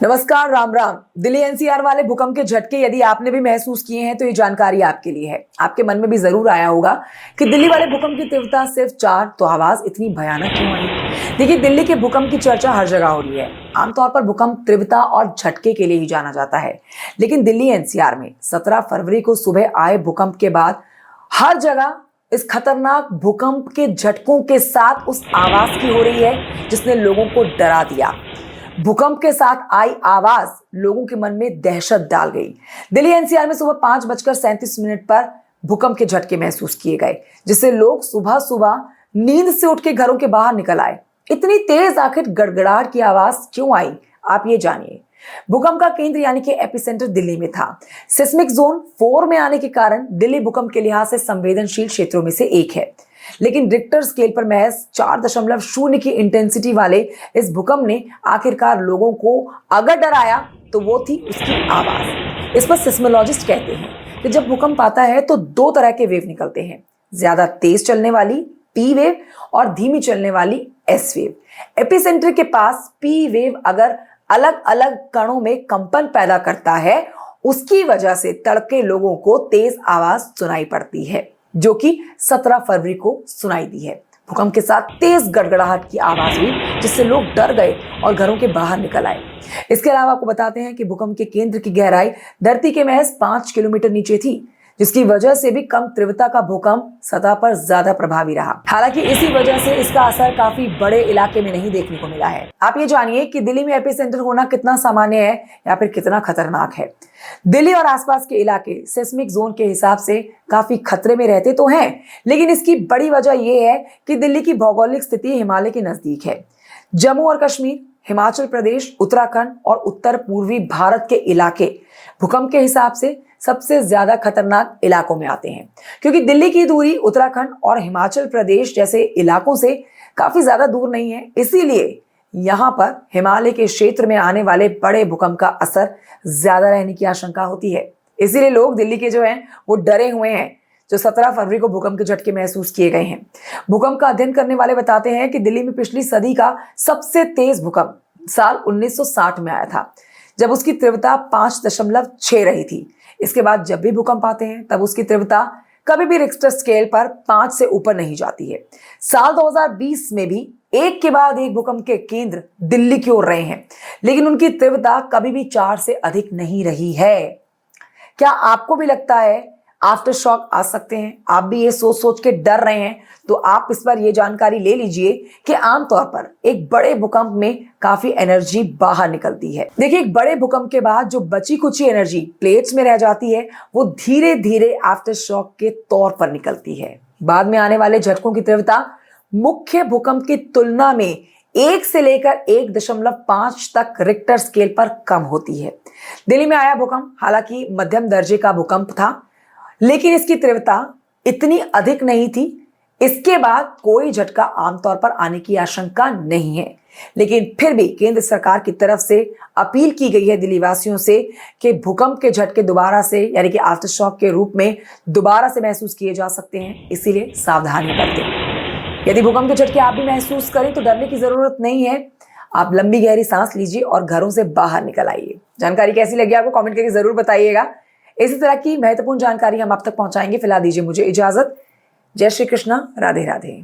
नमस्कार, राम राम। दिल्ली एनसीआर वाले भूकंप के झटके यदि आपने भी महसूस किए हैं तो ये जानकारी आपके लिए है। आपके मन में भी जरूर आया होगा कि दिल्ली वाले भूकंप की तीव्रता सिर्फ 4, तो आवाज इतनी भयानक क्यों आई। देखिए, दिल्ली के भूकंप की चर्चा हर जगह हो रही है। आमतौर पर भूकंप तीव्रता और झटके के लिए ही जाना जाता है, लेकिन दिल्ली एनसीआर में 17 फरवरी को सुबह आए भूकंप के बाद हर जगह इस खतरनाक भूकंप के झटकों के साथ उस आवाज की हो रही है जिसने लोगों को डरा दिया। भूकंप के साथ आई आवाज लोगों के मन में दहशत डाल गई। दिल्ली एनसीआर में सुबह 5:37 पर भूकंप के झटके महसूस किए गए, जिससे लोग सुबह सुबह नींद से उठ के घरों के बाहर निकल आए। इतनी तेज आखिर गड़गड़ाहट की आवाज क्यों आई, आप ये जानिए। भूकंप का केंद्र यानी कि एपिसेंटर दिल्ली में था। सिस्मिक जोन 4 में आने के कारण दिल्ली भूकंप के लिहाज से संवेदनशील क्षेत्रों में से एक है, लेकिन रिक्टर स्केल पर महज 4.0 की इंटेंसिटी वाले इस भूकंप ने आखिरकार लोगों को अगर डराया तो वो थी उसकी आवाज। इस पर सिस्मोलॉजिस्ट कहते हैं कि जब भूकंप आता है तो 2 तरह के वेव निकलते हैं, ज्यादा तेज चलने वाली पी वेव और धीमी चलने वाली एस वेव। एपिसेंटर के पास पी वेव अगर अलग अलग कणों में कंपन पैदा करता है, उसकी वजह से तड़के लोगों को तेज आवाज सुनाई पड़ती है, जो कि 17 फरवरी को सुनाई दी है। भूकंप के साथ तेज गड़गड़ाहट की आवाज हुई, जिससे लोग डर गए और घरों के बाहर निकल आए। इसके अलावा आपको बताते हैं कि भूकंप के केंद्र की गहराई धरती के महज 5 किलोमीटर नीचे थी, जिसकी वजह से भी कम तीव्रता का भूकंप सतह पर ज्यादा प्रभावी रहा। हालांकि इसी वजह से इसका असर काफी बड़े इलाके में नहीं देखने को मिला है। आप ये जानिए कि दिल्ली में एपिसेंटर होना कितना सामान्य है या फिर कितना खतरनाक है। दिल्ली और आसपास के इलाके सिस्मिक जोन के हिसाब से काफी खतरे में रहते तो हैं, लेकिन इसकी बड़ी वजह यह है कि दिल्ली की भौगोलिक स्थिति हिमालय के नजदीक है। जम्मू और कश्मीर, हिमाचल प्रदेश, उत्तराखंड और उत्तर पूर्वी भारत के इलाके भूकंप के हिसाब से सबसे ज्यादा खतरनाक इलाकों में आते हैं, क्योंकि दिल्ली की दूरी उत्तराखंड और हिमाचल प्रदेश जैसे इलाकों से काफी ज्यादा दूर नहीं है। इसीलिए यहाँ पर हिमालय के क्षेत्र में आने वाले बड़े भूकंप का असर ज्यादा रहने की आशंका होती है। इसीलिए लोग दिल्ली के जो हैं वो डरे हुए हैं, जो 17 फरवरी को भूकंप के झटके महसूस किए गए हैं। भूकंप का अध्ययन करने वाले बताते हैं कि दिल्ली में पिछली सदी का सबसे तेज भूकंप साल 1960 में आया था, जब उसकी तीव्रता 5.6 रही थी। इसके बाद जब भी भूकंप आते हैं तब उसकी तीव्रता कभी भी रिक्टर स्केल पर 5 से ऊपर नहीं जाती है। साल 2020 में भी एक के बाद एक भूकंप के केंद्र दिल्ली की ओर रहे हैं, लेकिन उनकी तीव्रता कभी भी 4 से अधिक नहीं रही है। क्या आपको भी लगता है आफ्टर शॉक आ सकते हैं? आप भी ये सोच सोच के डर रहे हैं, तो आप इस पर ये जानकारी ले लीजिए कि आमतौर पर एक बड़े भूकंप में काफी एनर्जी बाहर निकलती है। देखिए, एक बड़े भूकंप के बाद जो बची कुची एनर्जी प्लेट्स में रह जाती है, वो धीरे धीरे आफ्टर शॉक के तौर पर निकलती है। बाद में आने वाले झटकों की तीव्रता मुख्य भूकंप की तुलना में 1 से लेकर 1.5 तक रिक्टर स्केल पर कम होती है। दिल्ली में आया भूकंप हालांकि मध्यम दर्जे का भूकंप था, लेकिन इसकी तीव्रता इतनी अधिक नहीं थी। इसके बाद कोई झटका आमतौर पर आने की आशंका नहीं है, लेकिन फिर भी केंद्र सरकार की तरफ से अपील की गई है दिल्ली वासियों से कि भूकंप के झटके दोबारा से यानी कि आफ्टर शॉक के रूप में दोबारा से महसूस किए जा सकते हैं, इसीलिए सावधानी बरतें। यदि भूकंप के झटके आप भी महसूस करें तो डरने की जरूरत नहीं है। आप लंबी गहरी सांस लीजिए और घरों से बाहर निकल आइए। जानकारी कैसी लगी आपको कमेंट करके जरूर बताइएगा। इसी तरह की महत्वपूर्ण जानकारी हम आप तक पहुंचाएंगे। फिलहाल दीजिए मुझे इजाजत। जय श्री कृष्णा, राधे राधे।